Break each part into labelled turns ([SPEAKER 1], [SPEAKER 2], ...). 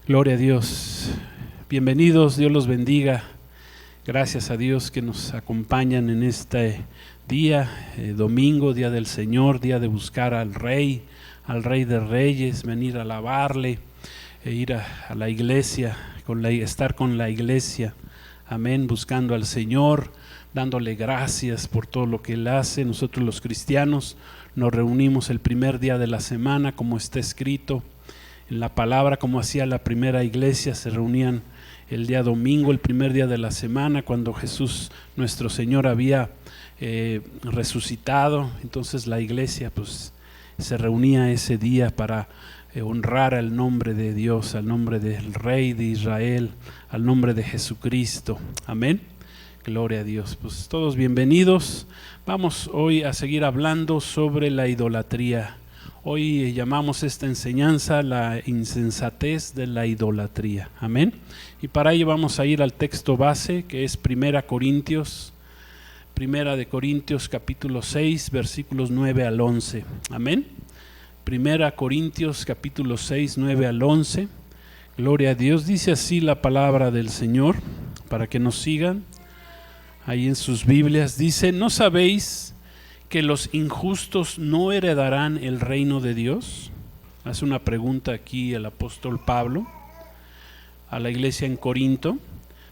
[SPEAKER 1] Gloria a Dios. Bienvenidos, Dios los bendiga. Gracias a Dios que nos acompañan en este día, domingo, día del Señor, día de buscar al Rey de Reyes, venir a alabarle, ir a la iglesia, estar con la iglesia, amén, buscando al Señor, dándole gracias por todo lo que Él hace. Nosotros los cristianos nos reunimos el primer día de la semana, como está escrito en la palabra, como hacía la primera iglesia. Se reunían el día domingo, el primer día de la semana, cuando Jesús nuestro Señor había resucitado. Entonces la iglesia pues se reunía ese día para honrar al nombre de Dios, al nombre del Rey de Israel, al nombre de Jesucristo. Amén. Gloria a Dios. Pues todos bienvenidos. Vamos hoy a seguir hablando sobre la idolatría. Hoy llamamos esta enseñanza la insensatez de la idolatría. Amén. Y para ello vamos a ir al texto base, que es Primera de Corintios capítulo 6, versículos 9 al 11. Amén. Primera Corintios capítulo 6, 9 al 11. Gloria a Dios. Dice así la palabra del Señor, para que nos sigan ahí en sus Biblias. Dice: ¿no sabéis que los injustos no heredarán el reino de Dios? Hace una pregunta aquí el apóstol Pablo a la iglesia en Corinto.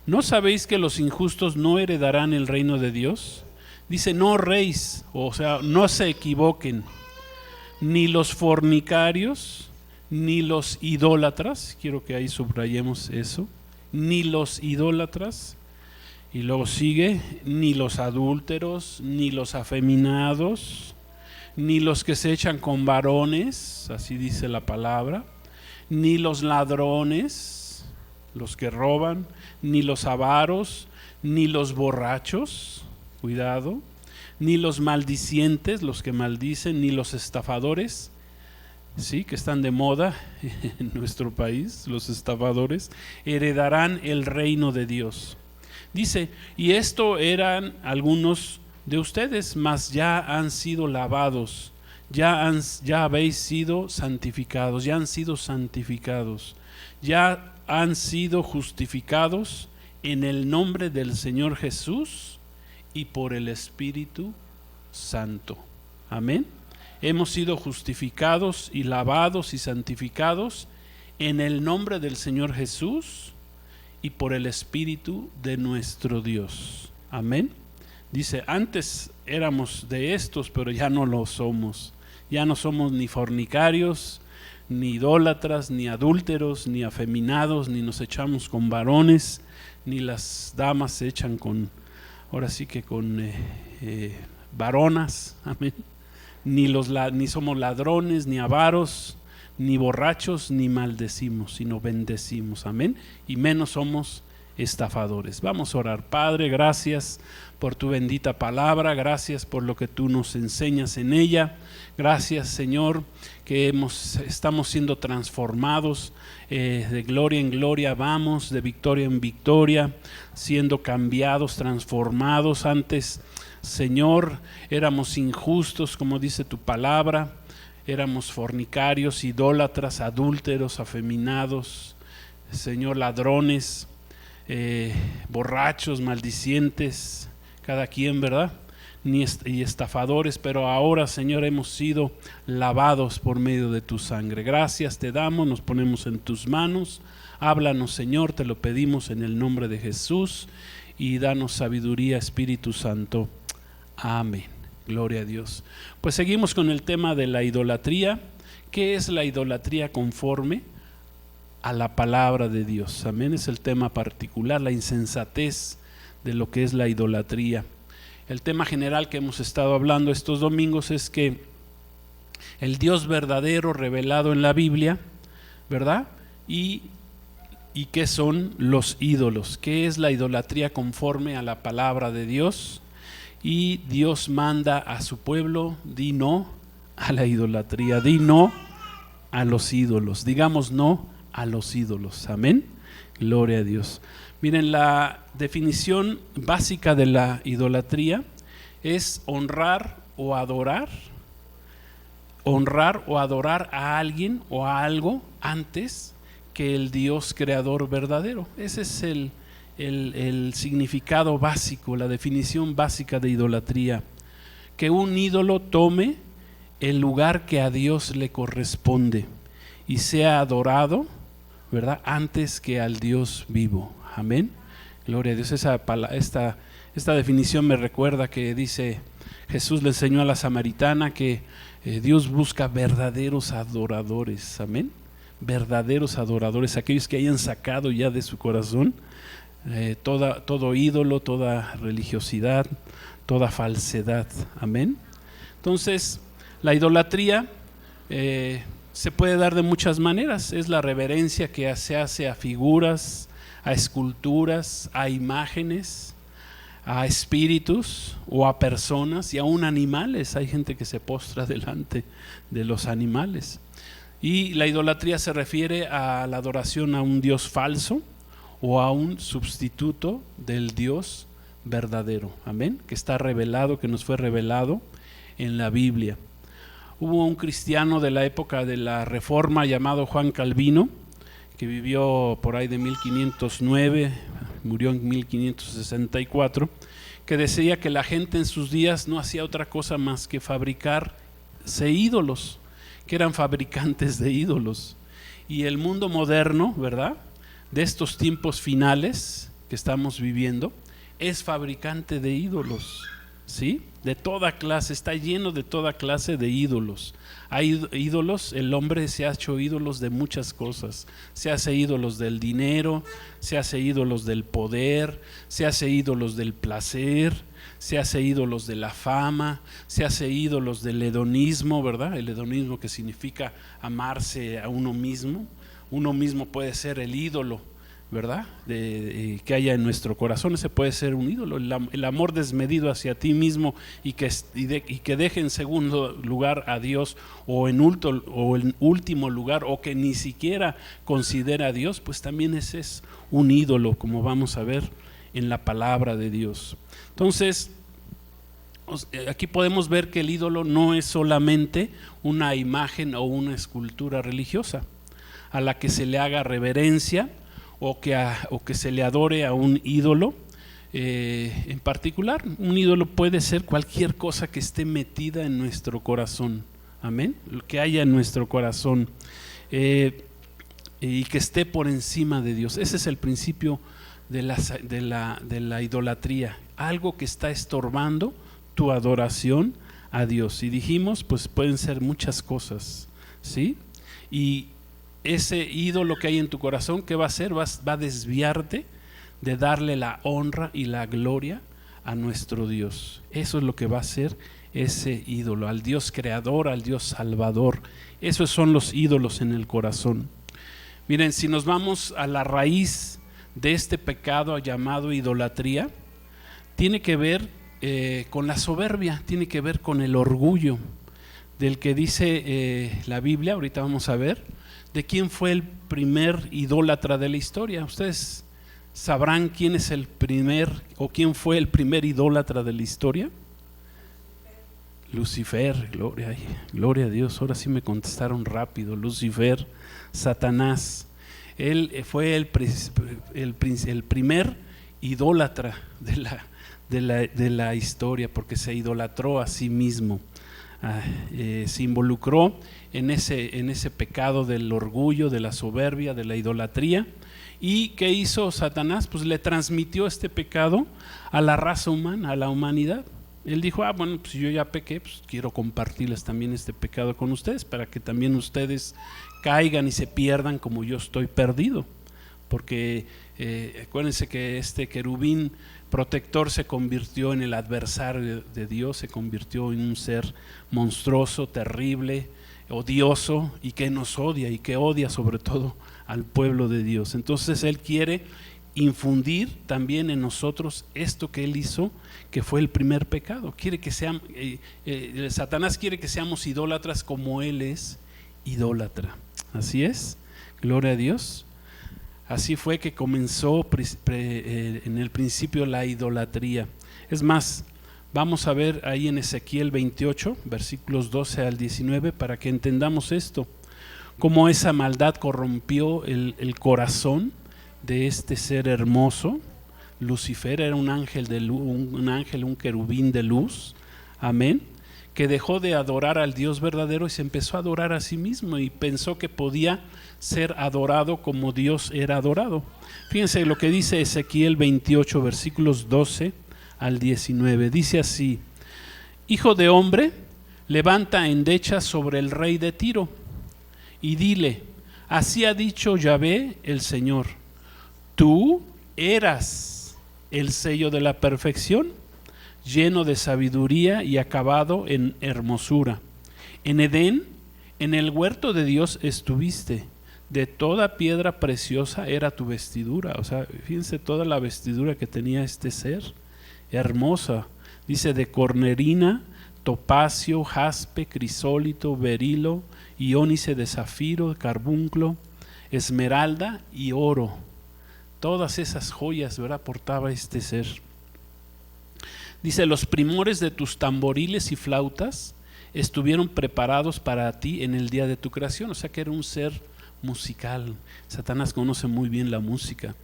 [SPEAKER 1] ¿No sabéis que los injustos no heredarán el reino de Dios? Dice: no erréis, o sea, no se equivoquen, ni los fornicarios, ni los idólatras, quiero que ahí subrayemos eso, ni los idólatras. Y luego sigue: ni los adúlteros, ni los afeminados, ni los que se echan con varones, así dice la palabra, ni los ladrones, los que roban, ni los avaros, ni los borrachos, cuidado, ni los maldicientes, los que maldicen, ni los estafadores, sí, que están de moda en nuestro país, los estafadores, heredarán el reino de Dios. Dice: y esto eran algunos de ustedes, mas ya han sido lavados, ya habéis sido santificados, ya han sido santificados, ya han sido justificados en el nombre del Señor Jesús y por el Espíritu Santo. Amén. Hemos sido justificados y lavados y santificados en el nombre del Señor Jesús y por el Espíritu de nuestro Dios. Amén. Dice: antes éramos de estos, pero ya no lo somos. Ya no somos ni fornicarios, ni idólatras, ni adúlteros, ni afeminados, ni nos echamos con varones, ni las damas se echan con, ahora sí que con varonas. Amén. Ni somos ladrones, ni avaros, ni borrachos, ni maldecimos, sino bendecimos. Amén. Y menos somos estafadores. Vamos a orar. Padre, gracias por tu bendita palabra, gracias por lo que tú nos enseñas en ella. Gracias, Señor, que estamos siendo transformados, de gloria en gloria vamos, de victoria en victoria, siendo cambiados, transformados. Antes, Señor, éramos injustos, como dice tu palabra. Éramos fornicarios, idólatras, adúlteros, afeminados, Señor, ladrones, borrachos, maldicientes, cada quien, ¿verdad? Y estafadores, pero ahora, Señor, hemos sido lavados por medio de tu sangre. Gracias te damos, nos ponemos en tus manos. Háblanos, Señor, te lo pedimos en el nombre de Jesús, y danos sabiduría, Espíritu Santo. Amén. Gloria a Dios. Pues seguimos con el tema de la idolatría. ¿Qué es la idolatría conforme a la palabra de Dios? Amén. Es el tema particular, la insensatez de lo que es la idolatría. El tema general que hemos estado hablando estos domingos es que el Dios verdadero revelado en la Biblia, ¿verdad? ¿Y qué son los ídolos? ¿Qué es la idolatría conforme a la palabra de Dios? Y Dios manda a su pueblo: di no a la idolatría, di no a los ídolos, digamos no a los ídolos. Amén. Gloria a Dios. Miren, la definición básica de la idolatría es honrar o adorar a alguien o a algo antes que el Dios creador verdadero. Ese es el significado básico, la definición básica de idolatría. Que un ídolo tome el lugar que a Dios le corresponde y sea adorado, ¿verdad?, antes que al Dios vivo. Amén. Gloria a Dios. Esta definición me recuerda que dice, Jesús le enseñó a la samaritana que Dios busca verdaderos adoradores. Amén. Verdaderos adoradores, aquellos que hayan sacado ya de su corazón todo ídolo, toda religiosidad, toda falsedad. Amén. Entonces, la idolatría se puede dar de muchas maneras. Es la reverencia que se hace a figuras, a esculturas, a imágenes, a espíritus o a personas y aún animales. Hay gente que se postra delante de los animales. Y la idolatría se refiere a la adoración a un Dios falso o a un sustituto del Dios verdadero. Amén. Que está revelado, que nos fue revelado en la Biblia. Hubo un cristiano de la época de la Reforma llamado Juan Calvino, que vivió por ahí de 1509, murió en 1564, que decía que la gente en sus días no hacía otra cosa más que fabricarse ídolos, que eran fabricantes de ídolos. Y el mundo moderno, ¿verdad?, de estos tiempos finales que estamos viviendo, es fabricante de ídolos, ¿sí? De toda clase, está lleno de toda clase de ídolos. Hay ídolos, el hombre se ha hecho ídolos de muchas cosas. Se hace ídolos del dinero, se hace ídolos del poder, se hace ídolos del placer, se hace ídolos de la fama, se hace ídolos del hedonismo, ¿verdad? El hedonismo, que significa amarse a uno mismo. Uno mismo puede ser el ídolo, ¿verdad?, que haya en nuestro corazón. Ese puede ser un ídolo, el amor desmedido hacia ti mismo y que deje en segundo lugar a Dios, o en último lugar, o que ni siquiera considera a Dios, pues también ese es un ídolo, como vamos a ver en la palabra de Dios. Entonces, aquí podemos ver que el ídolo no es solamente una imagen o una escultura religiosa a la que se le haga reverencia, o que se le adore a un ídolo en particular. Un ídolo puede ser cualquier cosa que esté metida en nuestro corazón. Amén. Lo que haya en nuestro corazón y que esté por encima de Dios. Ese es el principio de la idolatría. Algo que está estorbando tu adoración a Dios. Y dijimos, pues pueden ser muchas cosas, ¿sí? Y ese ídolo que hay en tu corazón, ¿qué va a hacer? Va a desviarte de darle la honra y la gloria a nuestro Dios. Eso es lo que va a hacer ese ídolo, al Dios creador, al Dios salvador. Esos son los ídolos en el corazón. Miren, si nos vamos a la raíz de este pecado llamado idolatría, tiene que ver con la soberbia, tiene que ver con el orgullo, del que dice la Biblia. Ahorita vamos a ver de quién fue el primer idólatra de la historia. Ustedes sabrán quién es el primer, o quién fue el primer idólatra de la historia. Lucifer. Gloria a Dios, ahora sí me contestaron rápido. Lucifer, Satanás. Él fue el primer idólatra de la historia, porque se idolatró a sí mismo. Se involucró en ese pecado del orgullo, de la soberbia, de la idolatría. ¿Y qué hizo Satanás? Pues le transmitió este pecado a la raza humana, a la humanidad. Él dijo, bueno, pues yo ya pequé, pues quiero compartirles también este pecado con ustedes, para que también ustedes caigan y se pierdan como yo estoy perdido. Porque acuérdense que este querubín protector se convirtió en el adversario de Dios, se convirtió en un ser monstruoso, terrible, odioso, y que nos odia, y que odia sobre todo al pueblo de Dios. Entonces él quiere infundir también en nosotros esto que él hizo, que fue el primer pecado. Quiere que seamos, Satanás quiere que seamos idólatras como él es idólatra. Así es, gloria a Dios. Así fue que comenzó en el principio la idolatría. Es más, vamos a ver ahí en Ezequiel 28, versículos 12 al 19, para que entendamos esto. cómo esa maldad corrompió el corazón de este ser hermoso. Lucifer era un ángel, un querubín de luz, amén, que dejó de adorar al Dios verdadero y se empezó a adorar a sí mismo y pensó que podía ser adorado como Dios era adorado. Fíjense lo que dice Ezequiel 28, versículos 12 al 19. Dice así: Hijo de hombre, levanta endecha sobre el rey de Tiro y dile: así ha dicho Yahvé el Señor, tú eras el sello de la perfección, lleno de sabiduría y acabado en hermosura. En Edén, en el huerto de Dios estuviste, de toda piedra preciosa era tu vestidura. O sea, fíjense toda la vestidura que tenía este ser, hermosa. Dice: de cornerina, topacio, jaspe, crisólito, berilo, iónice de zafiro, carbunclo, esmeralda y oro. Todas esas joyas, ¿verdad?, portaba este ser. Dice: los primores de tus tamboriles y flautas estuvieron preparados para ti en el día de tu creación. O sea que era un ser musical. Satanás conoce muy bien la música.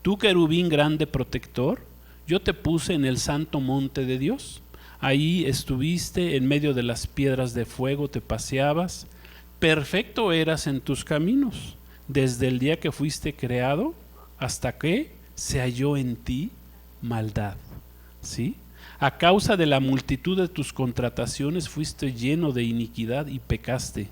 [SPEAKER 1] Tú, querubín grande protector, yo te puse en el santo monte de Dios. Ahí estuviste en medio de las piedras de fuego, te paseabas. Perfecto eras en tus caminos, desde el día que fuiste creado hasta que se halló en ti maldad. ¿Sí? A causa de la multitud de tus contrataciones fuiste lleno de iniquidad y pecaste.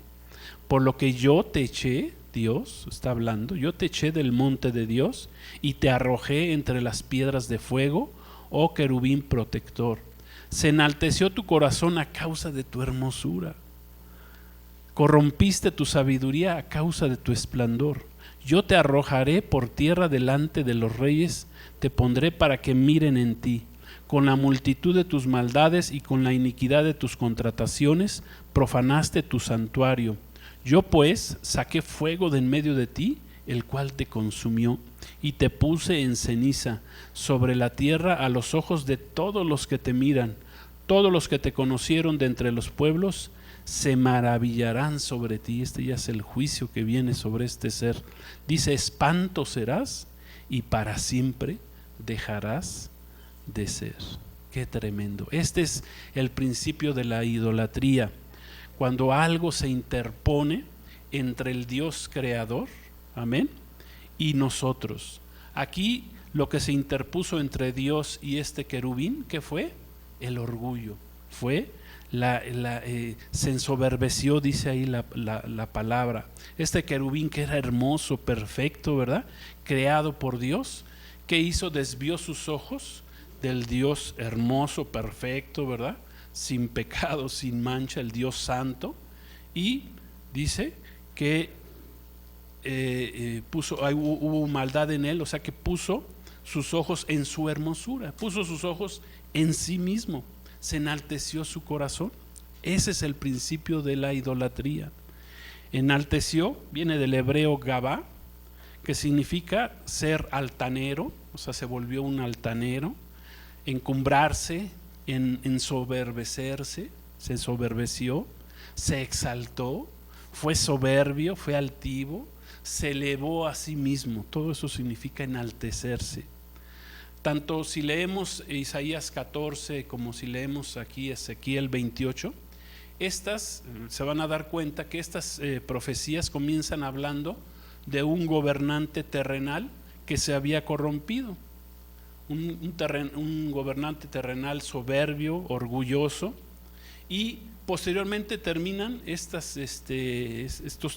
[SPEAKER 1] Por lo que yo te eché, Dios está hablando, yo te eché del monte de Dios y te arrojé entre las piedras de fuego, oh querubín protector. Se enalteció tu corazón a causa de tu hermosura. Corrompiste tu sabiduría a causa de tu esplendor. Yo te arrojaré por tierra delante de los reyes, te pondré para que miren en ti. Con la multitud de tus maldades y con la iniquidad de tus contrataciones, profanaste tu santuario. Yo pues saqué fuego de en medio de ti, el cual te consumió, y te puse en ceniza sobre la tierra a los ojos de todos los que te miran. Todos los que te conocieron de entre los pueblos se maravillarán sobre ti. Este ya es el juicio que viene sobre este ser. Dice: espanto serás y para siempre dejarás de ser. Qué tremendo. Este es el principio de la idolatría. Cuando algo se interpone entre el Dios creador, amén, y nosotros. Aquí lo que se interpuso entre Dios y este querubín, ¿qué fue? El orgullo. Fue se ensoberbeció, dice ahí la palabra. Este querubín, que era hermoso, perfecto, ¿verdad?, creado por Dios, ¿qué hizo? Desvió sus ojos del Dios hermoso, perfecto, ¿verdad?, sin pecado, sin mancha, el Dios santo, y dice que hubo maldad en él. O sea que puso sus ojos en su hermosura, puso sus ojos en sí mismo, se enalteció su corazón. Ese es el principio de la idolatría. Enalteció viene del hebreo gabá, que significa ser altanero. O sea, se volvió un altanero. Encumbrarse, ensoberbecerse, se ensoberbeció, se exaltó, fue soberbio, fue altivo, se elevó a sí mismo. Todo eso significa enaltecerse. Tanto si leemos Isaías 14 como si leemos aquí Ezequiel 28, se van a dar cuenta que estas profecías comienzan hablando de un gobernante terrenal que se había corrompido. Un gobernante terrenal soberbio, orgulloso, y posteriormente terminan estos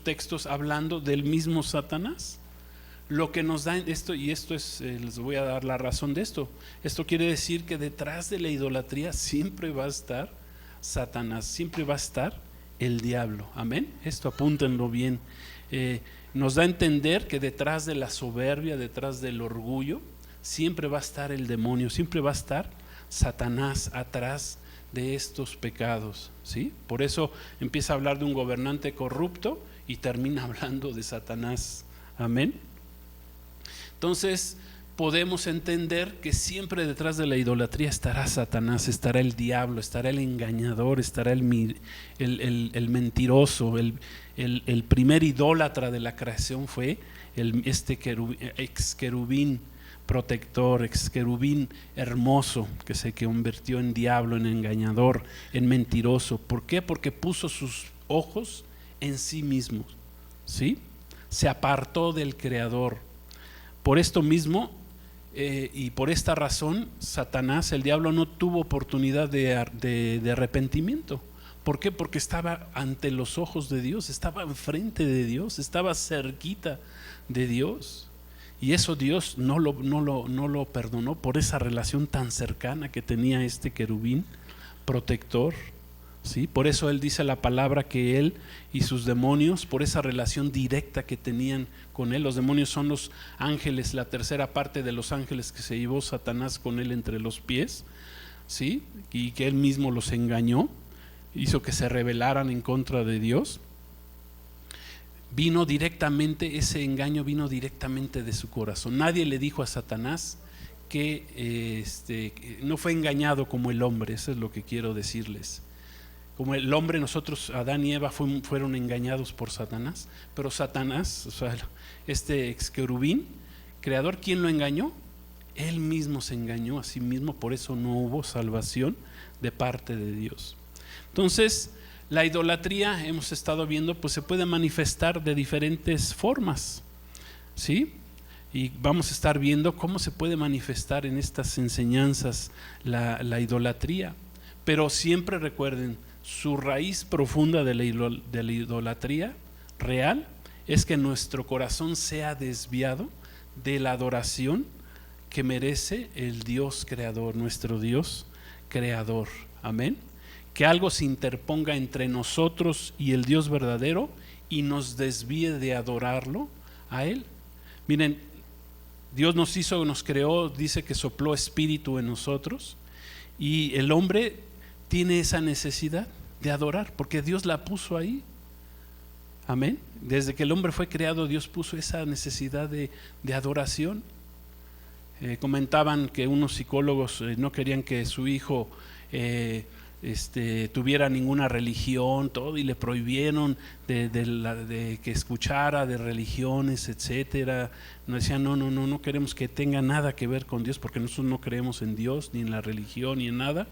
[SPEAKER 1] textos hablando del mismo Satanás. Lo que nos da esto, y esto es, les voy a dar la razón de esto. Esto quiere decir que detrás de la idolatría siempre va a estar Satanás, siempre va a estar el diablo. Amén. Esto apúntenlo bien. Nos da a entender que detrás de la soberbia, detrás del orgullo, siempre va a estar el demonio, siempre va a estar Satanás atrás de estos pecados, ¿sí? Por eso empieza a hablar de un gobernante corrupto y termina hablando de Satanás. Amén. Entonces, podemos entender que siempre detrás de la idolatría estará Satanás, estará el diablo, estará el engañador, estará el mentiroso. El primer idólatra de la creación fue este ex querubín protector, ex querubín hermoso, que se convirtió en diablo, en engañador, en mentiroso. ¿Por qué? Porque puso sus ojos en sí mismo, ¿sí? Se apartó del Creador. Por esto mismo y por esta razón, Satanás, el diablo, no tuvo oportunidad de arrepentimiento. ¿Por qué? Porque estaba ante los ojos de Dios, estaba enfrente de Dios, estaba cerquita de Dios. Y eso Dios no lo perdonó por esa relación tan cercana que tenía este querubín protector. ¿Sí? Por eso él dice la palabra que él y sus demonios, por esa relación directa que tenían con él, los demonios son los ángeles, la tercera parte de los ángeles que se llevó Satanás con él entre los pies, ¿sí? Y que él mismo los engañó, hizo que se rebelaran en contra de Dios. Vino directamente, ese engaño vino directamente de su corazón. Nadie le dijo a Satanás que no fue engañado como el hombre, eso es lo que quiero decirles. Como el hombre, nosotros, Adán y Eva, fueron engañados por Satanás, pero Satanás, o sea, este ex querubín creador, ¿quién lo engañó? Él mismo se engañó a sí mismo, por eso no hubo salvación de parte de Dios. Entonces, la idolatría, hemos estado viendo, pues se puede manifestar de diferentes formas, ¿sí? Y vamos a estar viendo cómo se puede manifestar en estas enseñanzas la idolatría. Pero siempre recuerden, su raíz profunda de la idolatría real es que nuestro corazón sea desviado de la adoración que merece el Dios creador, nuestro Dios creador. Amén. Que algo se interponga entre nosotros y el Dios verdadero y nos desvíe de adorarlo a Él. Miren, Dios nos hizo, nos creó, dice que sopló espíritu en nosotros, y el hombre tiene esa necesidad de adorar, porque Dios la puso ahí. Amén. Desde que el hombre fue creado, Dios puso esa necesidad de adoración. Comentaban que unos psicólogos no querían que su hijo tuviera ninguna religión, todo, y le prohibieron de que escuchara de religiones, etcétera. Nos decían, no queremos que tenga nada que ver con Dios, porque nosotros no creemos en Dios, ni en la religión, ni en nada.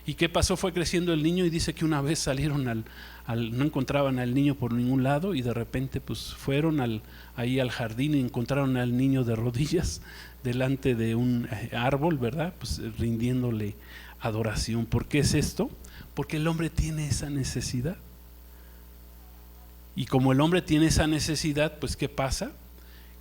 [SPEAKER 1] ¿Y qué pasó? Fue creciendo el niño, y dice que una vez salieron no encontraban al niño por ningún lado, y de repente pues fueron ahí al jardín y encontraron al niño de rodillas delante de un árbol, ¿verdad? Pues rindiéndole adoración. ¿Por qué es esto? Porque el hombre tiene esa necesidad. Y como el hombre tiene esa necesidad, pues ¿qué pasa?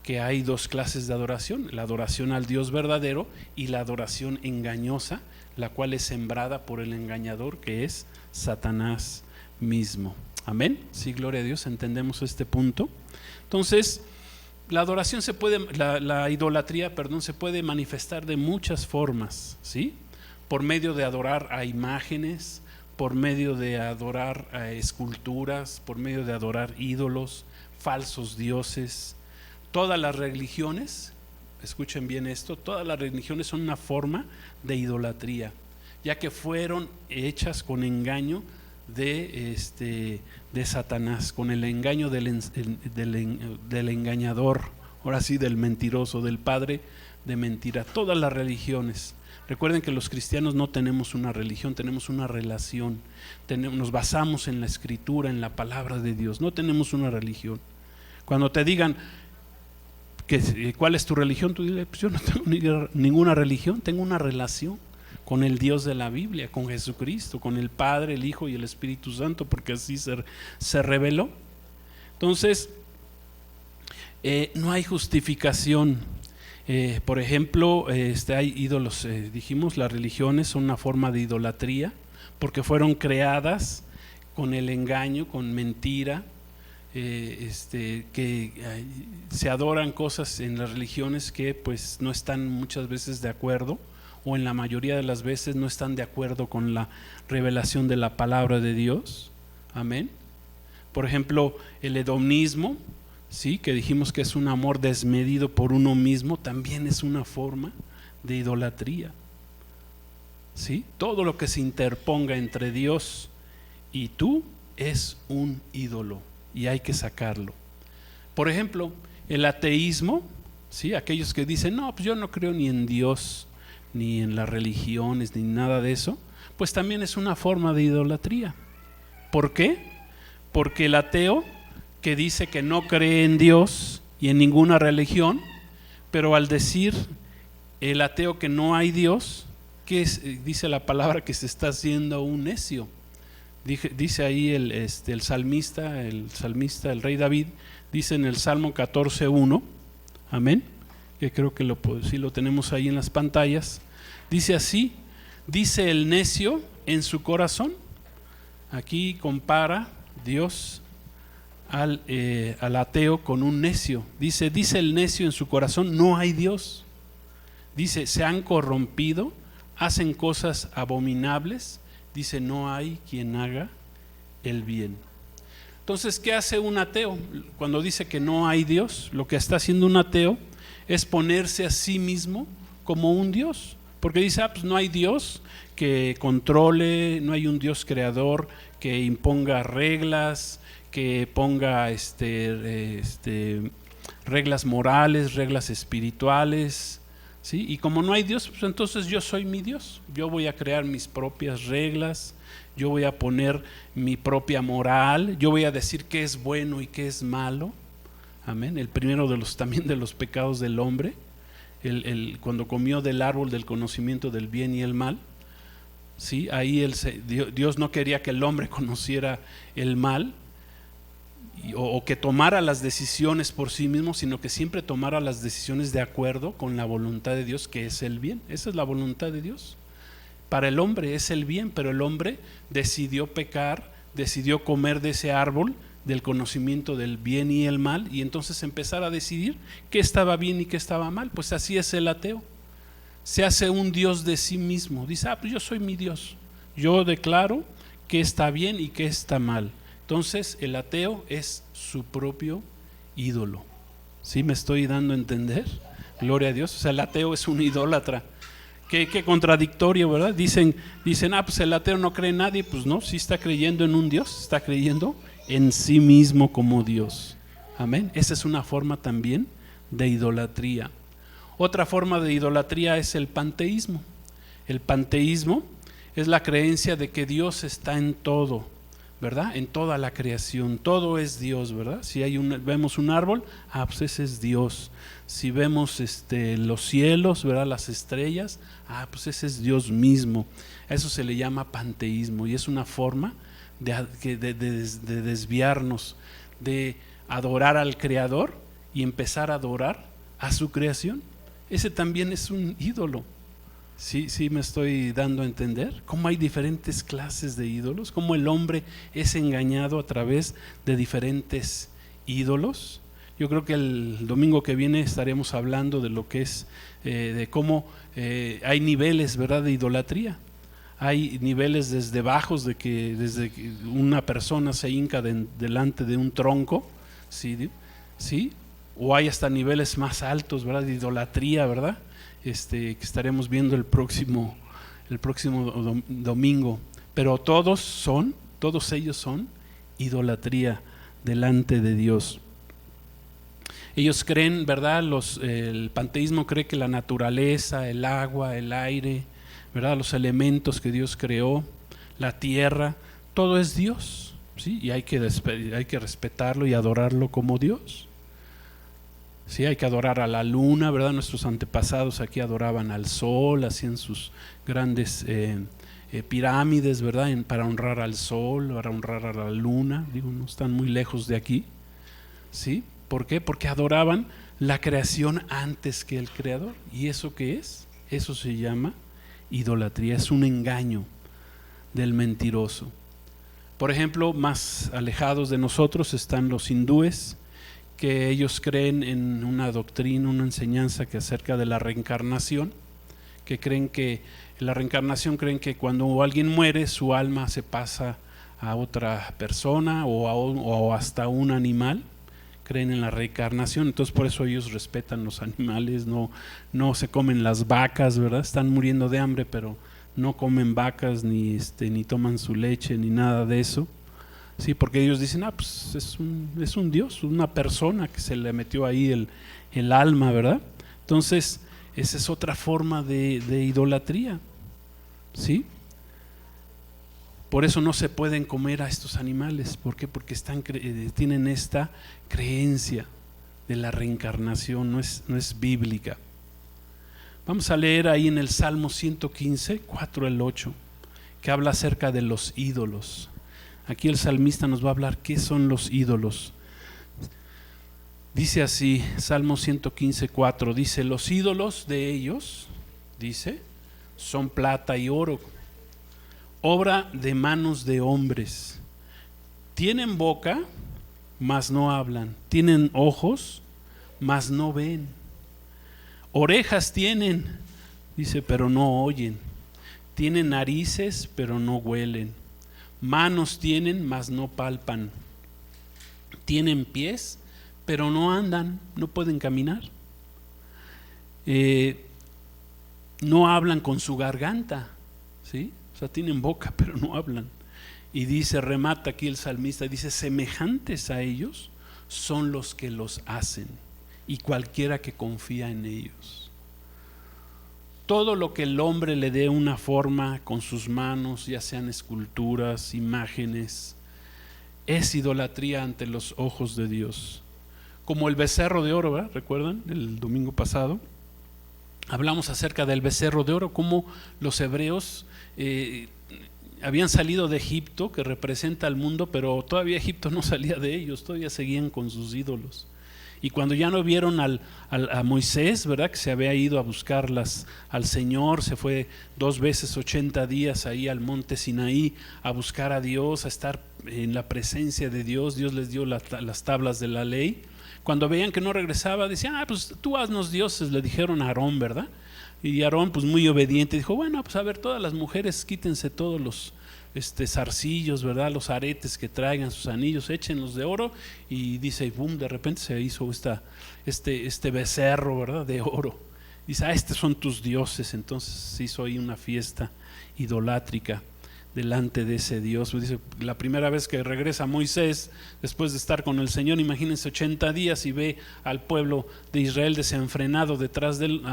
[SPEAKER 1] Que hay dos clases de adoración: la adoración al Dios verdadero y la adoración engañosa, la cual es sembrada por el engañador, que es Satanás mismo. Amén. Sí, gloria a Dios, entendemos este punto. Entonces, la adoración la idolatría, se puede manifestar de muchas formas, ¿sí? Por medio de adorar a imágenes, por medio de adorar a esculturas, por medio de adorar ídolos, falsos dioses. Todas las religiones, escuchen bien esto, todas las religiones son una forma de idolatría, ya que fueron hechas con engaño de Satanás, con el engaño del engañador, ahora sí, del mentiroso, del padre de mentira. Todas las religiones. Recuerden que los cristianos no tenemos una religión, tenemos una relación. Nos basamos en la Escritura, en la palabra de Dios. No tenemos una religión. Cuando te digan ¿cuál es tu religión? Tú dile, pues yo no tengo ninguna religión, tengo una relación con el Dios de la Biblia, con Jesucristo, con el Padre, el Hijo y el Espíritu Santo, porque así se reveló. Entonces, no hay justificación. Por ejemplo, hay ídolos, dijimos, las religiones son una forma de idolatría, porque fueron creadas con el engaño, con mentira. Que se adoran cosas en las religiones que pues no están muchas veces de acuerdo, o en la mayoría de las veces no están de acuerdo con la revelación de la palabra de Dios. Amén. Por ejemplo, el hedonismo, sí, que dijimos que es un amor desmedido por uno mismo, también es una forma de idolatría. ¿Sí? Todo lo que se interponga entre Dios y tú es un ídolo y hay que sacarlo. Por ejemplo, el ateísmo, ¿sí? Aquellos que dicen, no, pues yo no creo ni en Dios, ni en las religiones, ni nada de eso, pues también es una forma de idolatría. ¿Por qué? Porque el ateo que dice que no cree en Dios y en ninguna religión, pero al decir el ateo que no hay Dios, ¿qué es? Dice la palabra que se está haciendo un necio. Dice ahí el salmista, el rey David, dice en el Salmo 14:1, amén, que creo que sí lo tenemos ahí en las pantallas, dice así, dice el necio en su corazón. Aquí compara Dios al ateo con un necio. Dice el necio en su corazón, no hay Dios. Dice, se han corrompido, hacen cosas abominables. Dice, no hay quien haga el bien. Entonces, ¿qué hace un ateo? Cuando dice que no hay Dios, lo que está haciendo un ateo es ponerse a sí mismo como un Dios. Porque dice, pues no hay Dios que controle, no hay un Dios creador que imponga reglas, que ponga reglas morales, reglas espirituales, ¿sí? Y como no hay Dios, pues entonces yo soy mi Dios. Yo voy a crear mis propias reglas, yo voy a poner mi propia moral, yo voy a decir qué es bueno y qué es malo. Amén. El primero también de los pecados del hombre, cuando comió del árbol del conocimiento del bien y el mal, ¿sí? Ahí Dios no quería que el hombre conociera el mal o que tomara las decisiones por sí mismo, sino que siempre tomara las decisiones de acuerdo con la voluntad de Dios, que es el bien. Esa es la voluntad de Dios. Para el hombre es el bien, pero el hombre decidió pecar, decidió comer de ese árbol del conocimiento del bien y el mal, y entonces empezar a decidir qué estaba bien y qué estaba mal. Pues así es el ateo. Se hace un Dios de sí mismo. Dice, pues yo soy mi Dios. Yo declaro qué está bien y qué está mal. Entonces el ateo es su propio ídolo. ¿Sí me estoy dando a entender? Gloria a Dios. O sea, el ateo es un idólatra. Qué contradictorio, ¿verdad? Dicen, pues el ateo no cree en nadie. Pues no, sí está creyendo en un Dios, está creyendo en sí mismo como Dios. Amén. Esa es una forma también de idolatría. Otra forma de idolatría es el panteísmo. El panteísmo es la creencia de que Dios está en todo, ¿verdad? En toda la creación, todo es Dios, ¿verdad? Si vemos un árbol, pues ese es Dios. Si vemos los cielos, ¿verdad? Las estrellas, pues ese es Dios mismo. A eso se le llama panteísmo y es una forma de desviarnos, de adorar al Creador y empezar a adorar a su creación. Ese también es un ídolo. Sí me estoy dando a entender cómo hay diferentes clases de ídolos, cómo el hombre es engañado a través de diferentes ídolos. Yo creo que el domingo que viene estaremos hablando de lo que es, de cómo hay niveles, ¿verdad?, de idolatría. Hay niveles desde bajos, desde que una persona se hinca delante de un tronco, ¿sí? O hay hasta niveles más altos, ¿verdad?, de idolatría, ¿verdad?, que estaremos viendo el próximo domingo. Pero todos ellos son idolatría delante de Dios. Ellos creen, ¿verdad?, el panteísmo cree que la naturaleza, el agua, el aire, ¿verdad?, los elementos que Dios creó, la tierra, todo es Dios, ¿sí? Y hay que respetarlo y adorarlo como Dios. Sí, hay que adorar a la luna, ¿verdad? Nuestros antepasados aquí adoraban al sol, hacían sus grandes pirámides, ¿verdad?, para honrar al sol, para honrar a la luna. Digo, no están muy lejos de aquí, ¿sí? ¿Por qué? Porque adoraban la creación antes que el creador. ¿Y eso qué es? Eso se llama idolatría, es un engaño del mentiroso. Por ejemplo, más alejados de nosotros están los hindúes, que ellos creen en una doctrina, una enseñanza que acerca de la reencarnación, que creen que la reencarnación, creen que cuando alguien muere su alma se pasa a otra persona o hasta un animal. creen en la reencarnación, entonces por eso ellos respetan los animales, no se comen las vacas, ¿verdad? Están muriendo de hambre, pero no comen vacas ni toman su leche ni nada de eso. Sí, porque ellos dicen, pues es un Dios, una persona que se le metió ahí el alma, ¿verdad? Entonces, esa es otra forma de idolatría, ¿sí? Por eso no se pueden comer a estos animales. ¿Por qué? Porque tienen esta creencia de la reencarnación, no es bíblica. Vamos a leer ahí en el Salmo 115, 4 al 8, que habla acerca de los ídolos. Aquí el salmista nos va a hablar qué son los ídolos. Dice así, Salmo 115, 4, dice: los ídolos de ellos, dice, son plata y oro, obra de manos de hombres. Tienen boca, mas no hablan. Tienen ojos, mas no ven. Orejas tienen, dice, pero no oyen. Tienen narices, pero no huelen. Manos tienen, mas no palpan. Tienen pies, pero no andan, no pueden caminar. No hablan con su garganta, ¿sí? O sea, tienen boca, pero no hablan. Y dice, remata aquí el salmista, dice: semejantes a ellos son los que los hacen, y cualquiera que confía en ellos. Todo lo que el hombre le dé una forma con sus manos, ya sean esculturas, imágenes, es idolatría ante los ojos de Dios. Como el becerro de oro, ¿verdad? ¿Recuerdan? El domingo pasado hablamos acerca del becerro de oro, cómo los hebreos habían salido de Egipto, que representa al mundo, pero todavía Egipto no salía de ellos, todavía seguían con sus ídolos. Y cuando ya no vieron a Moisés, ¿verdad?, que se había ido a buscarlas al Señor, se fue 2 veces 80 días ahí al monte Sinaí a buscar a Dios, a estar en la presencia de Dios. Dios les dio las tablas de la ley. Cuando veían que no regresaba, decían: pues tú haznos dioses, le dijeron a Aarón, ¿verdad? Y Aarón, pues muy obediente, dijo: bueno, pues a ver, todas las mujeres quítense todos los zarcillos, ¿verdad?, los aretes que traigan, sus anillos, échenlos de oro. Y dice, y boom, de repente se hizo este becerro, ¿verdad?, de oro. Dice: estos son tus dioses. Entonces se hizo ahí una fiesta idolátrica delante de ese Dios. Dice, la primera vez que regresa Moisés después de estar con el Señor, imagínense, 80 días, y ve al pueblo de Israel desenfrenado detrás de él,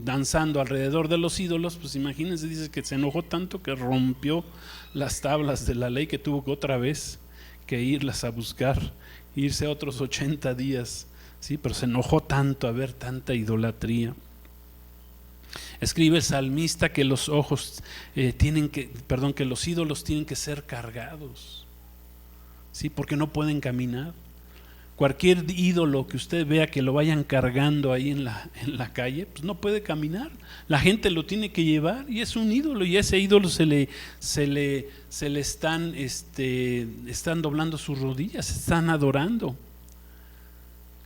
[SPEAKER 1] danzando alrededor de los ídolos. Pues imagínense, dice que se enojó tanto que rompió las tablas de la ley, que tuvo que otra vez que irlas a buscar, irse otros 80 días, ¿sí? Pero se enojó tanto a ver tanta idolatría. Escribe el salmista que los que los ídolos tienen que ser cargados, ¿sí? Porque no pueden caminar. Cualquier ídolo que usted vea que lo vayan cargando ahí en la calle, pues no puede caminar. La gente lo tiene que llevar, y es un ídolo, y a ese ídolo se le están doblando sus rodillas, están adorando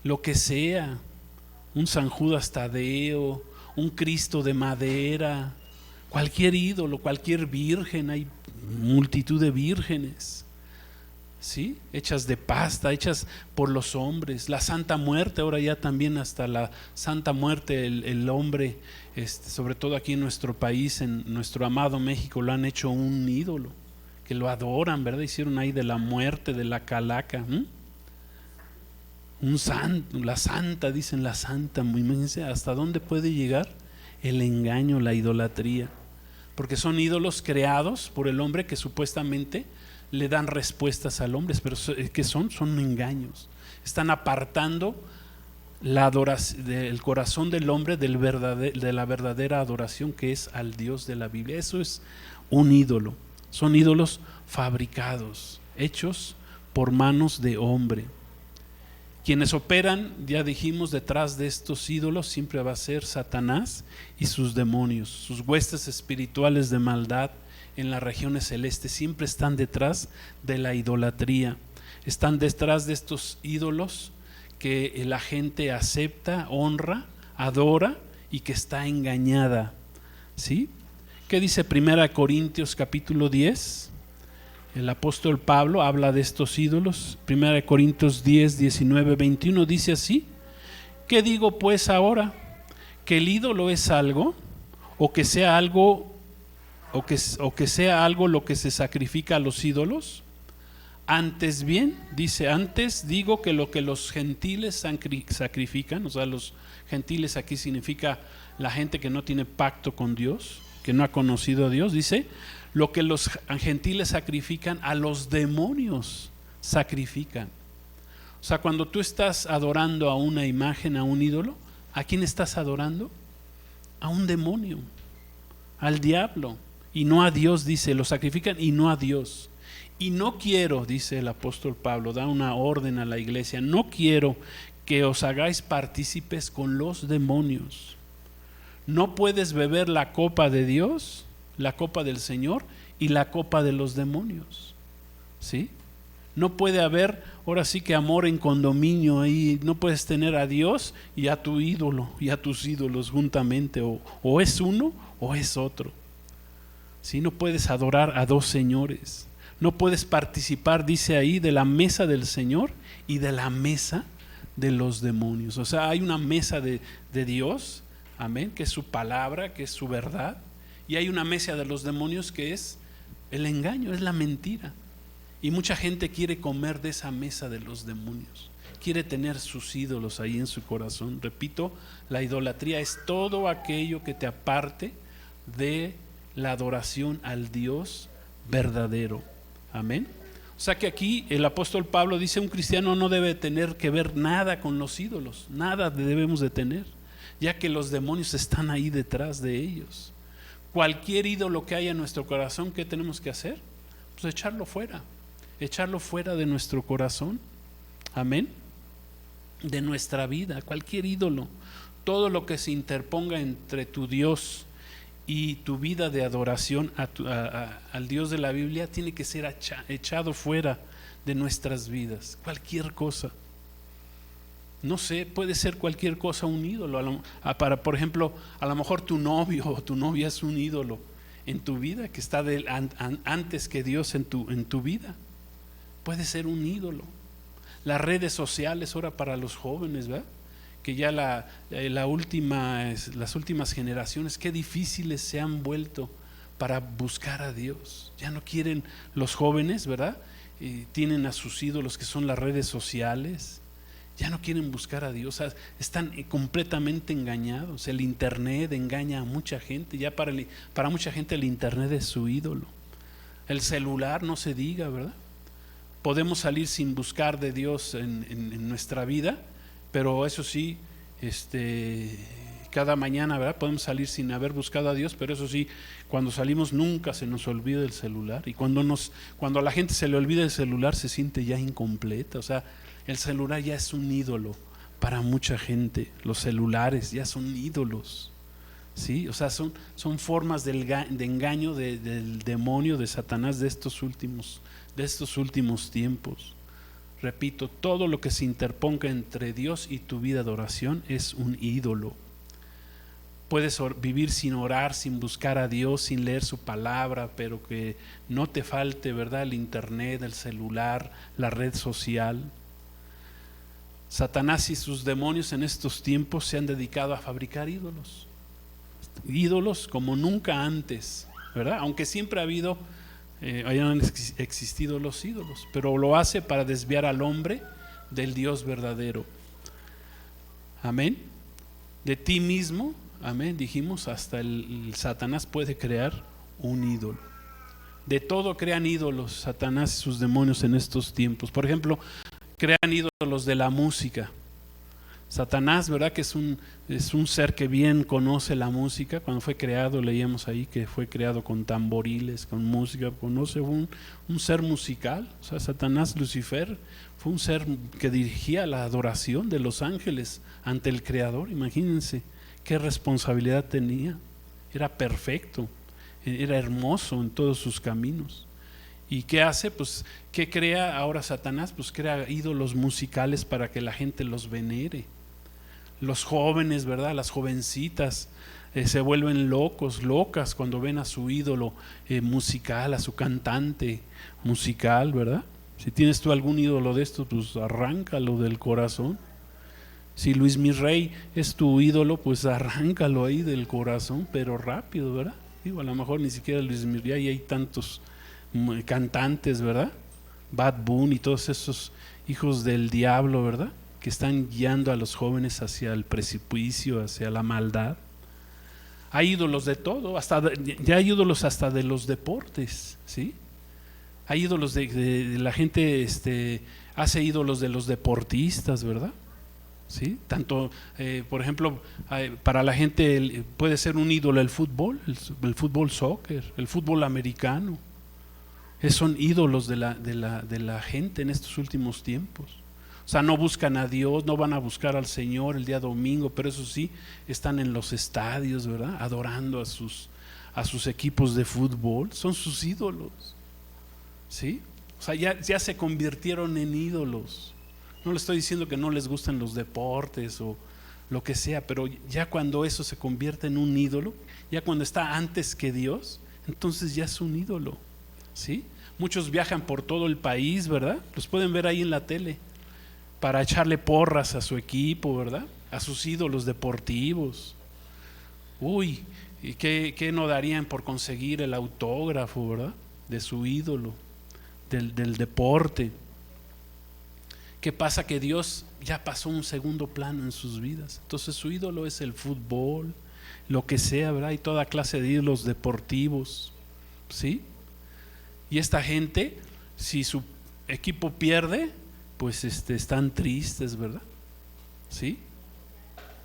[SPEAKER 1] lo que sea, un San Judas Tadeo, un Cristo de madera, cualquier ídolo, cualquier virgen. Hay multitud de vírgenes, ¿sí?, hechas de pasta, hechas por los hombres. La Santa Muerte, ahora ya también hasta la Santa Muerte, el hombre, sobre todo aquí en nuestro país, en nuestro amado México, lo han hecho un ídolo, que lo adoran, ¿verdad? Hicieron ahí de la muerte, de la calaca, un santo, la santa, dicen la santa. Imagínense hasta dónde puede llegar el engaño, la idolatría, porque son ídolos creados por el hombre que supuestamente le dan respuestas al hombre, pero ¿qué son? Son engaños. Están apartando la adoración del corazón del hombre de la verdadera adoración, que es al Dios de la Biblia. Eso es un ídolo. Son ídolos fabricados, hechos por manos de hombre. Quienes operan, ya dijimos, detrás de estos ídolos siempre va a ser Satanás y sus demonios. Sus huestes espirituales de maldad en las regiones celestes siempre están detrás de la idolatría. Están detrás de estos ídolos que la gente acepta, honra, adora, y que está engañada, ¿sí? ¿Qué dice 1 Corintios capítulo 10? El apóstol Pablo habla de estos ídolos. 1 Corintios 10, 19, 21 dice así: ¿qué digo pues ahora? ¿Que el ídolo es algo? ¿O que sea algo, o que sea algo lo que se sacrifica a los ídolos? Antes bien, dice, antes digo que lo que los gentiles sacrifican, o sea, los gentiles aquí significa la gente que no tiene pacto con Dios, que no ha conocido a Dios, dice, lo que los gentiles sacrifican a los demonios sacrifican. O sea, cuando tú estás adorando a una imagen, a un ídolo, ¿a quién estás adorando? A un demonio, al diablo, y no a Dios, dice, lo sacrifican y no a Dios. Y no quiero, dice el apóstol Pablo, da una orden a la iglesia, no quiero que os hagáis partícipes con los demonios. No puedes beber la copa de Dios, la copa del Señor y la copa de los demonios, ¿sí? No puede haber, ahora sí que amor en condominio ahí, no puedes tener a Dios y a tu ídolo y a tus ídolos juntamente, o es uno o es otro, ¿sí? No puedes adorar a dos señores. No puedes participar, dice ahí, de la mesa del Señor y de la mesa de los demonios. O sea, hay una mesa de Dios, amén, que es su palabra, que es su verdad, y hay una mesa de los demonios que es el engaño, es la mentira. Y mucha gente quiere comer de esa mesa de los demonios, quiere tener sus ídolos ahí en su corazón. Repito, la idolatría es todo aquello que te aparte de la adoración al Dios verdadero. Amén. O sea que aquí el apóstol Pablo dice: un cristiano no debe tener que ver nada con los ídolos, nada debemos de tener, ya que los demonios están ahí detrás de ellos. Cualquier ídolo que haya en nuestro corazón, ¿qué tenemos que hacer? Pues echarlo fuera de nuestro corazón. Amén. De nuestra vida, cualquier ídolo, todo lo que se interponga entre tu Dios y tu vida de adoración al Dios de la Biblia tiene que ser echado fuera de nuestras vidas. Cualquier cosa, no sé, puede ser cualquier cosa un ídolo. Por ejemplo, a lo mejor tu novio o tu novia es un ídolo en tu vida, que está antes que Dios en tu vida. Puede ser un ídolo. Las redes sociales ahora para los jóvenes, ¿verdad? Que ya las últimas generaciones, qué difíciles se han vuelto para buscar a Dios. Ya no quieren los jóvenes, ¿verdad? Tienen a sus ídolos que son las redes sociales. Ya no quieren buscar a Dios, o sea, están completamente engañados. El internet engaña a mucha gente. Ya para mucha gente el internet es su ídolo. El celular, no se diga, ¿verdad? Podemos salir sin buscar de Dios en nuestra vida, pero eso sí, cada mañana, ¿verdad? Podemos salir sin haber buscado a Dios, pero eso sí, cuando salimos nunca se nos olvida el celular. Y cuando a la gente se le olvida el celular, se siente ya incompleta. O sea, el celular ya es un ídolo para mucha gente. Los celulares ya son ídolos, ¿sí? O sea, son formas de engaño del demonio, de Satanás de estos últimos tiempos. Repito, todo lo que se interponga entre Dios y tu vida de oración es un ídolo. Puedes vivir sin orar, sin buscar a Dios, sin leer su palabra, pero que no te falte, ¿verdad?, el internet, el celular, la red social. Satanás y sus demonios en estos tiempos se han dedicado a fabricar ídolos como nunca antes, ¿verdad? Aunque siempre hayan existido los ídolos, pero lo hace para desviar al hombre del Dios verdadero. Amén. De ti mismo, amén, dijimos, hasta el Satanás puede crear un ídolo. De todo crean ídolos Satanás y sus demonios en estos tiempos. Por ejemplo, crean ídolos de la música. Satanás, ¿verdad?, que es un ser que bien conoce la música. Cuando fue creado, leíamos ahí que fue creado con tamboriles, con música, conoce un ser musical. O sea, Satanás, Lucifer, fue un ser que dirigía la adoración de los ángeles ante el Creador. Imagínense qué responsabilidad tenía. Era perfecto, era hermoso en todos sus caminos. ¿Y qué hace? Pues, ¿qué crea ahora Satanás? Pues crea ídolos musicales para que la gente los venere. Los jóvenes, ¿verdad?, las jovencitas Se vuelven locos, locas cuando ven a su ídolo musical, a su cantante musical, ¿verdad? Si tienes tú algún ídolo de esto, pues arráncalo del corazón. Si Luis Mirrey es tu ídolo, pues arráncalo ahí del corazón, pero rápido, ¿verdad? Digo, a lo mejor ni siquiera Luis Mirrey, hay tantos cantantes, ¿verdad? Bad Bunny y todos esos hijos del diablo, ¿verdad? Que están guiando a los jóvenes hacia el precipicio, hacia la maldad. Hay ídolos de todo, ya hay ídolos hasta de los deportes, ¿sí? Hay ídolos de la gente, hace ídolos de los deportistas, ¿verdad? ¿Sí? Tanto, por ejemplo, para la gente puede ser un ídolo el fútbol soccer, el fútbol americano. Son ídolos de la gente en estos últimos tiempos. O sea, no buscan a Dios, no van a buscar al Señor el día domingo, pero eso sí, están en los estadios, ¿verdad? Adorando a sus equipos de fútbol, son sus ídolos, ¿sí? O sea, ya se convirtieron en ídolos. No le estoy diciendo que no les gustan los deportes o lo que sea, pero ya cuando eso se convierte en un ídolo, ya cuando está antes que Dios, entonces ya es un ídolo, ¿sí? Muchos viajan por todo el país, ¿verdad? Los pueden ver ahí en la tele, para echarle porras a su equipo, ¿verdad? A sus ídolos deportivos. Uy, ¿y qué no darían por conseguir el autógrafo, ¿verdad? De su ídolo, del deporte. ¿Qué pasa? Que Dios ya pasó un segundo plano en sus vidas. Entonces su ídolo es el fútbol, lo que sea, ¿verdad? Y toda clase de ídolos deportivos, ¿sí? Y esta gente, si su equipo pierde, pues están tristes, ¿verdad? ¿Sí?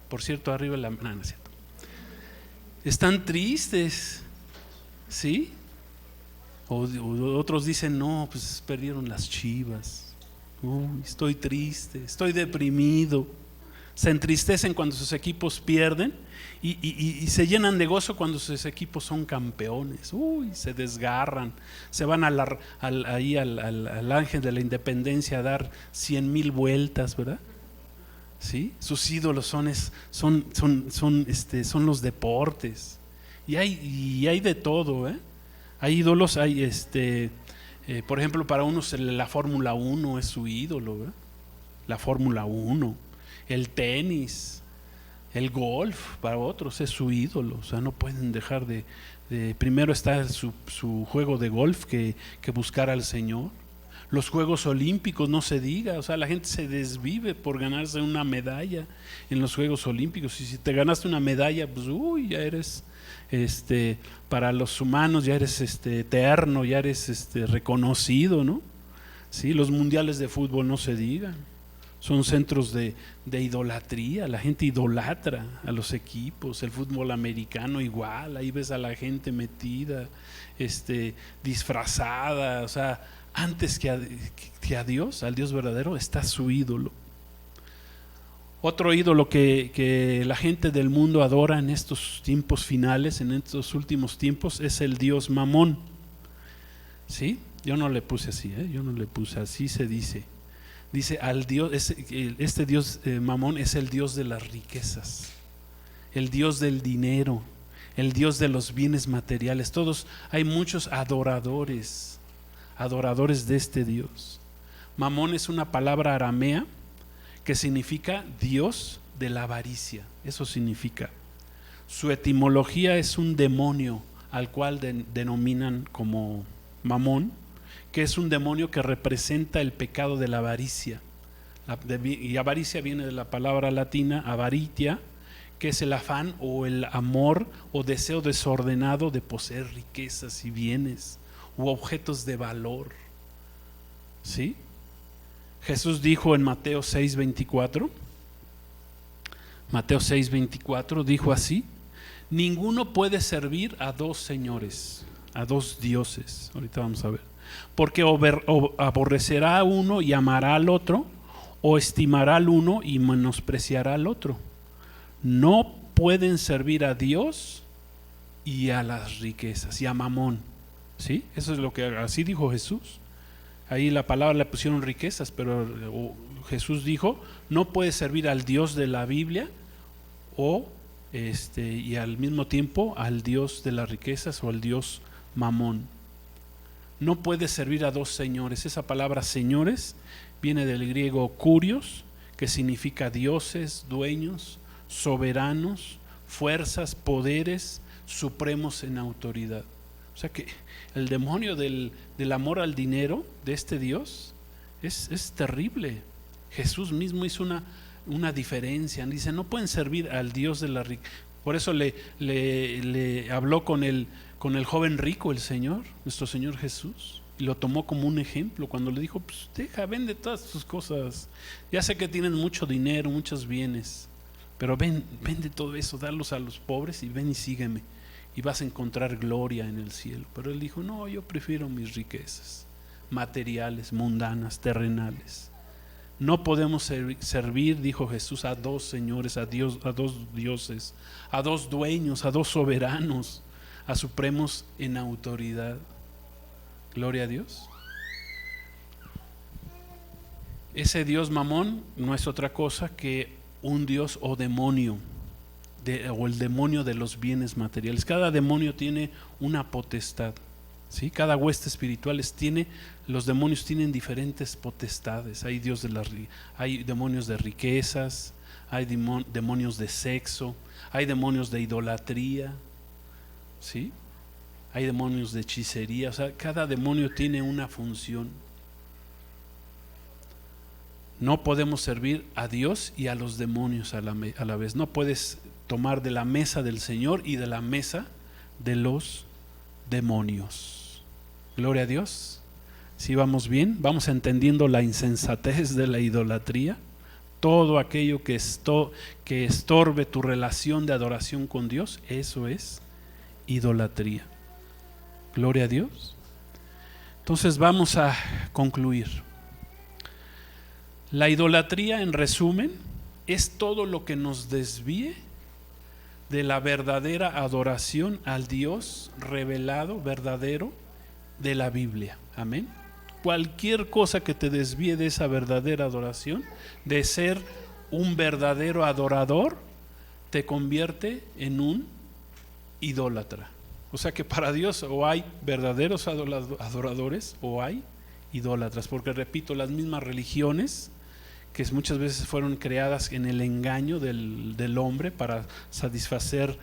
[SPEAKER 1] Por cierto, arriba no es cierto. Están tristes, ¿sí? O otros dicen, no, pues perdieron las Chivas. Uy, estoy triste, estoy deprimido. Se entristecen cuando sus equipos pierden y se llenan de gozo cuando sus equipos son campeones. Uy, se desgarran, se van ahí al Ángel de la Independencia a dar 100,000 vueltas, ¿verdad? ¿Sí? Sus ídolos son los deportes. Y hay de todo, ¿eh? Hay ídolos, por ejemplo, para unos la Fórmula 1 es su ídolo, ¿verdad? La Fórmula 1, el tenis, el golf, para otros es su ídolo. O sea, no pueden dejar primero está su juego de golf que buscar al Señor. Los Juegos Olímpicos, no se diga, o sea, la gente se desvive por ganarse una medalla en los Juegos Olímpicos. Y si te ganaste una medalla, pues ya eres, para los humanos ya eres eterno, ya eres reconocido, ¿no? Sí, los mundiales de fútbol no se digan, son centros de idolatría, la gente idolatra a los equipos. El fútbol americano igual, ahí ves a la gente metida, disfrazada, o sea, antes que a Dios, al Dios verdadero, está su ídolo. Otro ídolo que la gente del mundo adora en estos tiempos finales, en estos últimos tiempos, es el Dios Mamón. ¿Sí? Yo no le puse así, yo no le puse así, se dice. Dice al Dios, este Dios Mamón es el Dios de las riquezas, el Dios del dinero, el Dios de los bienes materiales. Hay muchos adoradores de este Dios. Mamón es una palabra aramea que significa Dios de la avaricia. Eso significa. Su etimología es un demonio al cual denominan como Mamón, que es un demonio que representa el pecado de la avaricia. Y avaricia viene de la palabra latina avaritia, que es el afán o el amor o deseo desordenado de poseer riquezas y bienes u objetos de valor. ¿Sí? Jesús dijo en Mateo 6:24, dijo así: ninguno puede servir a dos señores, a dos dioses. Ahorita vamos a ver. Porque aborrecerá a uno y amará al otro, o estimará al uno y menospreciará al otro. No pueden servir a Dios y a las riquezas, y a Mamón. ¿Sí? Eso es lo que así dijo Jesús. Ahí la palabra le pusieron riquezas, pero Jesús dijo: no puede servir al Dios de la Biblia o y al mismo tiempo al Dios de las riquezas o al Dios Mamón. No puedes servir a dos señores. Esa palabra señores viene del griego kurios, que significa dioses, dueños, soberanos, fuerzas, poderes supremos en autoridad. O sea que el demonio del amor al dinero de este Dios es terrible. Jesús mismo hizo una diferencia. Dice, no pueden servir al Dios de la riqueza. Por eso le habló con el joven rico el Señor, nuestro Señor Jesús, y lo tomó como un ejemplo cuando le dijo, pues vende todas tus cosas. Ya sé que tienes mucho dinero, muchos bienes, pero vende todo eso, dalos a los pobres y ven y sígueme, y vas a encontrar gloria en el cielo. Pero él dijo, no, yo prefiero mis riquezas materiales, mundanas, terrenales. No podemos servir, dijo Jesús, a dos señores, a dos dioses, a dos dueños, a dos soberanos, a supremos en autoridad. Gloria a Dios. Ese Dios Mamón no es otra cosa que un Dios o demonio, o el demonio de los bienes materiales. Cada demonio tiene una potestad. ¿Sí? Cada hueste espiritual los demonios tienen diferentes potestades. Hay demonios de riquezas, hay demonios de sexo, hay demonios de idolatría, ¿sí? Hay demonios de hechicería. O sea, cada demonio tiene una función. No podemos servir a Dios y a los demonios a la vez. No puedes tomar de la mesa del Señor y de la mesa de los demonios. Gloria a Dios. Si vamos bien, vamos entendiendo la insensatez de la idolatría, todo aquello que estorbe tu relación de adoración con Dios, eso es idolatría. Gloria a Dios. Entonces vamos a concluir. La idolatría, en resumen, es todo lo que nos desvíe de la verdadera adoración al Dios revelado, verdadero, de la Biblia. Amén. Cualquier cosa que te desvíe de esa verdadera adoración, de ser un verdadero adorador, te convierte en un idólatra. O sea que para Dios o hay verdaderos adoradores o hay idólatras, porque repito, las mismas religiones que muchas veces fueron creadas en el engaño del hombre para satisfacerse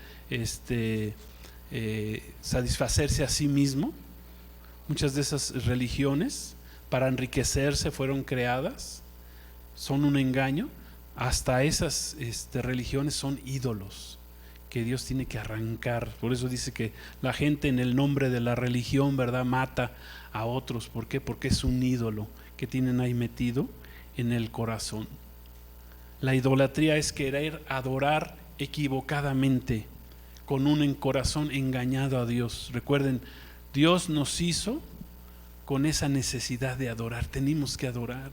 [SPEAKER 1] a sí mismo. Muchas de esas religiones para enriquecerse fueron creadas, son un engaño. Hasta esas religiones son ídolos que Dios tiene que arrancar. Por eso dice que la gente en el nombre de la religión, ¿verdad?, mata a otros. ¿Por qué? Porque es un ídolo que tienen ahí metido en el corazón. La idolatría es querer adorar equivocadamente con un corazón engañado a Dios. Recuerden, Dios nos hizo con esa necesidad de adorar. Tenemos que adorar,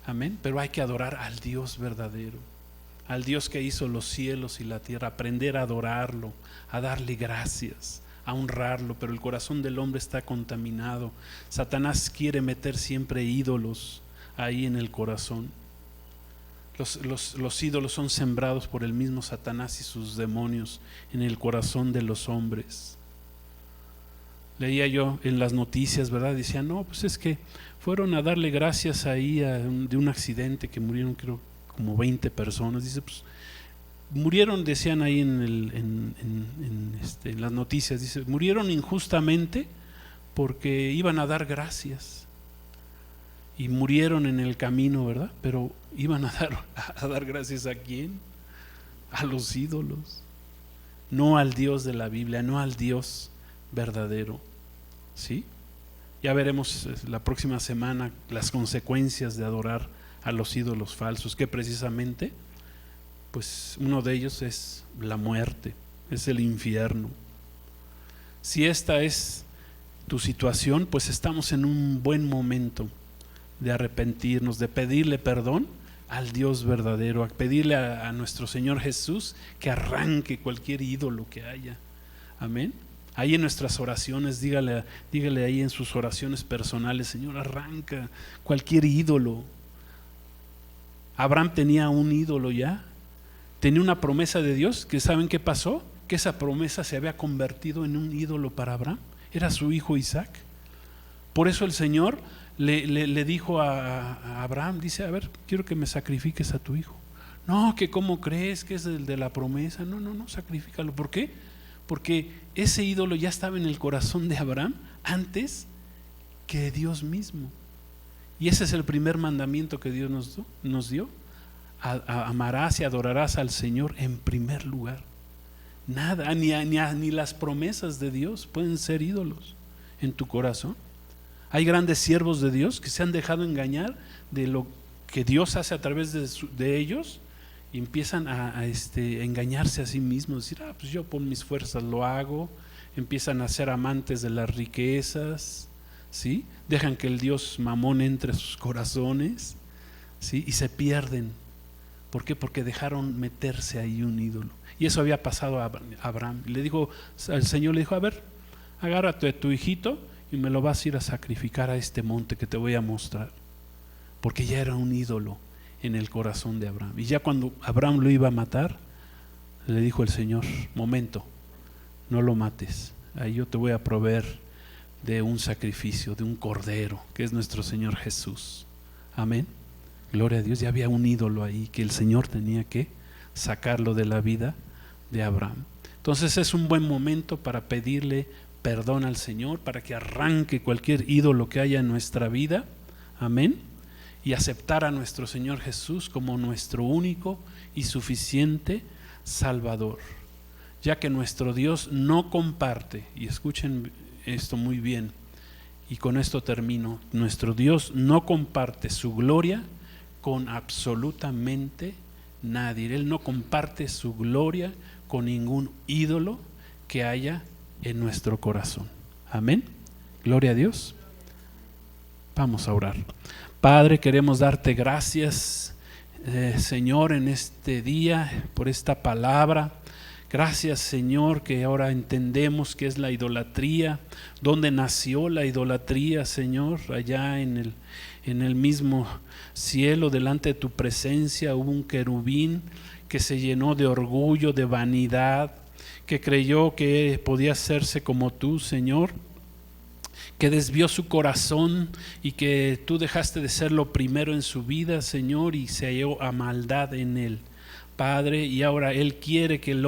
[SPEAKER 1] amén, pero hay que adorar al Dios verdadero, al Dios que hizo los cielos y la tierra. Aprender a adorarlo, a darle gracias, a honrarlo. Pero el corazón del hombre está contaminado. Satanás quiere meter siempre ídolos ahí en el corazón. Los ídolos son sembrados por el mismo Satanás y sus demonios en el corazón de los hombres. Leía yo en las noticias, ¿verdad? Decía, no, pues es que fueron a darle gracias ahí de un accidente que murieron, creo, como 20 personas. Dice, pues murieron, decían ahí en las noticias, dice, murieron injustamente porque iban a dar gracias. Y murieron en el camino, ¿verdad? Pero iban a dar gracias ¿a quién? A los ídolos. No al Dios de la Biblia, no al Dios verdadero. ¿Sí? Ya veremos la próxima semana las consecuencias de adorar a los ídolos falsos, que precisamente, pues uno de ellos es la muerte, es el infierno. Si esta es tu situación, pues estamos en un buen momento de arrepentirnos, de pedirle perdón al Dios verdadero, a pedirle a nuestro Señor Jesús que arranque cualquier ídolo que haya. Amén. Ahí en nuestras oraciones, dígale ahí en sus oraciones personales, Señor, arranca cualquier ídolo. Abraham tenía un ídolo ya, tenía una promesa de Dios, que ¿saben qué pasó? Que esa promesa se había convertido en un ídolo para Abraham. Era su hijo Isaac. Por eso el Señor le dijo a Abraham, dice, a ver, quiero que me sacrifiques a tu hijo. No, que cómo crees que es el de la promesa. No, sacrifícalo. ¿Por qué? Porque ese ídolo ya estaba en el corazón de Abraham antes que Dios mismo. Y ese es el primer mandamiento que Dios nos dio. Amarás y adorarás al Señor en primer lugar. Nada, ni las promesas de Dios pueden ser ídolos en tu corazón. Hay grandes siervos de Dios que se han dejado engañar de lo que Dios hace a través de ellos, y empiezan a engañarse a sí mismos, decir, pues yo por mis fuerzas lo hago. Empiezan a ser amantes de las riquezas, ¿sí? Dejan que el Dios Mamón entre a sus corazones, ¿sí? Y se pierden. ¿Por qué? Porque dejaron meterse ahí un ídolo. Y eso había pasado a Abraham. Le dijo, el Señor le dijo, a ver, agárrate a tu hijito y me lo vas a ir a sacrificar a este monte que te voy a mostrar. Porque ya era un ídolo en el corazón de Abraham. Y ya cuando Abraham lo iba a matar, le dijo el Señor, momento, no lo mates, ahí yo te voy a proveer de un sacrificio, de un cordero, que es nuestro Señor Jesús. Amén. Gloria a Dios. Ya había un ídolo ahí que el Señor tenía que sacarlo de la vida de Abraham. Entonces es un buen momento para pedirle perdón al Señor, para que arranque cualquier ídolo que haya en nuestra vida. Amén. Y aceptar a nuestro Señor Jesús como nuestro único y suficiente Salvador, ya que nuestro Dios no comparte, y escuchen esto muy bien, y con esto termino, nuestro Dios no comparte su gloria con absolutamente nadie. Él no comparte su gloria con ningún ídolo que haya en nuestro corazón. Amén. Gloria a Dios. Vamos a orar. Padre, queremos darte gracias, Señor, en este día por esta palabra. Gracias, Señor, que ahora entendemos qué es la idolatría, dónde nació la idolatría, Señor. Allá en el mismo cielo, delante de tu presencia, hubo un querubín que se llenó de orgullo, de vanidad, que creyó que podía hacerse como tú, Señor, que desvió su corazón y que tú dejaste de ser lo primero en su vida, Señor, y se halló a maldad en él, Padre. Y ahora Él quiere que el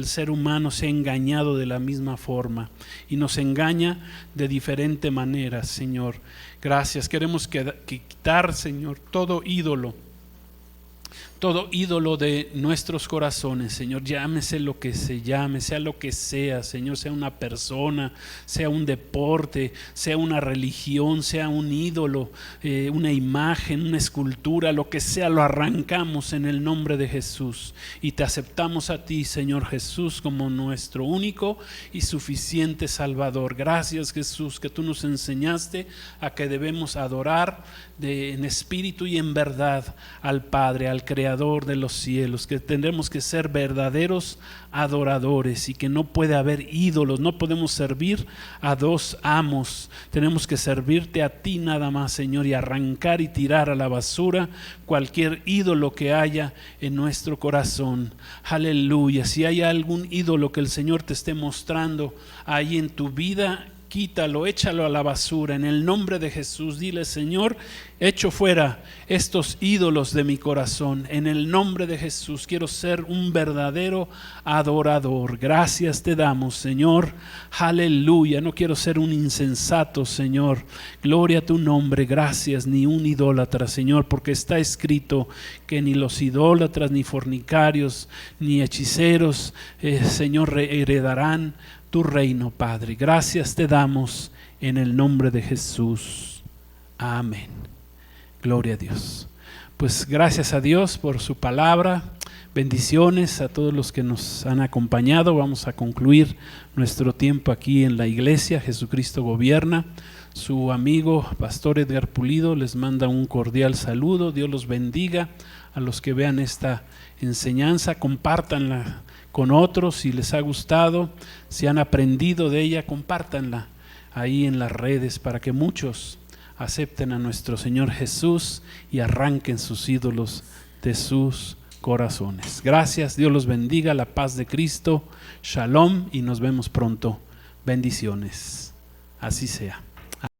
[SPEAKER 1] ser humano sea engañado de la misma forma, y nos engaña de diferente manera, Señor. Gracias. Queremos quitar, Señor, todo ídolo de nuestros corazones, Señor. Llámese lo que se llame, sea lo que sea, Señor, sea una persona, sea un deporte, sea una religión, sea un ídolo, una imagen, una escultura, lo que sea, lo arrancamos en el nombre de Jesús y te aceptamos a ti, Señor Jesús, como nuestro único y suficiente Salvador. Gracias, Jesús, que tú nos enseñaste a que debemos adorar en espíritu y en verdad al Padre, al Creador de los cielos, que tendremos que ser verdaderos adoradores y que no puede haber ídolos. No podemos servir a dos amos, tenemos que servirte a ti nada más, Señor, y arrancar y tirar a la basura cualquier ídolo que haya en nuestro corazón. Aleluya. Si hay algún ídolo que el Señor te esté mostrando ahí en tu vida, quítalo, échalo a la basura en el nombre de Jesús. Dile: Señor, echo fuera estos ídolos de mi corazón. En el nombre de Jesús quiero ser un verdadero adorador. Gracias te damos, Señor. Aleluya. No quiero ser un insensato, Señor. Gloria a tu nombre. Gracias. Ni un idólatra, Señor, porque está escrito que ni los idólatras, ni fornicarios, ni hechiceros, Señor, heredarán tu reino, Padre. Gracias te damos en el nombre de Jesús. Amén. Gloria a Dios. Pues gracias a Dios por su palabra. Bendiciones a todos los que nos han acompañado. Vamos a concluir nuestro tiempo aquí en la iglesia. Jesucristo gobierna. Su amigo Pastor Edgar Pulido les manda un cordial saludo. Dios los bendiga. A los que vean esta enseñanza, compártanla con otros si les ha gustado, si han aprendido de ella, compártanla ahí en las redes para que muchos acepten a nuestro Señor Jesús y arranquen sus ídolos de sus corazones. Gracias, Dios los bendiga, la paz de Cristo, shalom, y nos vemos pronto. Bendiciones. Así sea.